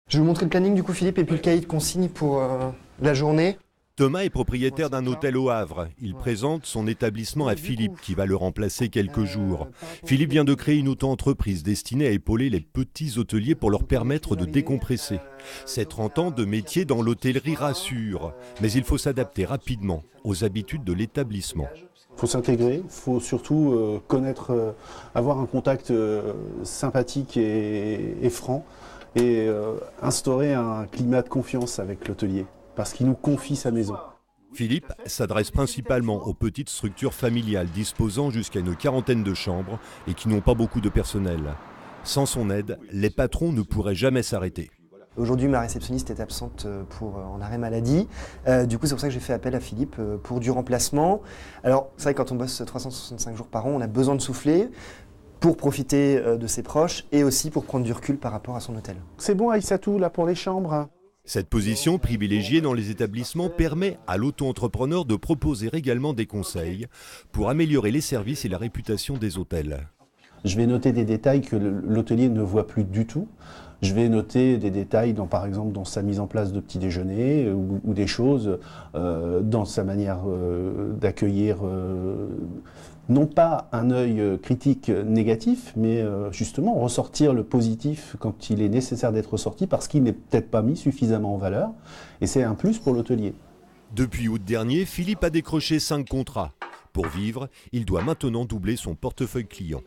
Je vais vous montrer le planning du coup Philippe et puis le cahier de consignes pour la journée. Thomas est propriétaire d'un hôtel au Havre. Il présente son établissement à Philippe qui va le remplacer quelques jours. Philippe vient de créer une auto-entreprise destinée à épauler les petits hôteliers pour leur permettre de décompresser. Ces 30 ans de métier dans l'hôtellerie rassurent, mais il faut s'adapter rapidement aux habitudes de l'établissement. Il faut s'intégrer, il faut surtout connaître, avoir un contact sympathique et franc et instaurer un climat de confiance avec l'hôtelier. Parce qu'il nous confie sa maison. Philippe s'adresse principalement aux petites structures familiales disposant jusqu'à une quarantaine de chambres et qui n'ont pas beaucoup de personnel. Sans son aide, les patrons ne pourraient jamais s'arrêter. Aujourd'hui, ma réceptionniste est absente en arrêt maladie. Du coup, c'est pour ça que j'ai fait appel à Philippe pour du remplacement. Alors, c'est vrai que quand on bosse 365 jours par an, on a besoin de souffler pour profiter de ses proches et aussi pour prendre du recul par rapport à son hôtel. C'est bon Aïssatou là pour les chambres. Cette position privilégiée dans les établissements permet à l'auto-entrepreneur de proposer également des conseils pour améliorer les services et la réputation des hôtels. Je vais noter des détails que l'hôtelier ne voit plus du tout. Je vais noter des détails, par exemple, dans sa mise en place de petit déjeuner ou des choses dans sa manière d'accueillir, non pas un œil critique négatif, mais justement ressortir le positif quand il est nécessaire d'être ressorti parce qu'il n'est peut-être pas mis suffisamment en valeur. Et c'est un plus pour l'hôtelier. Depuis août dernier, Philippe a décroché 5 contrats. Pour vivre, il doit maintenant doubler son portefeuille client.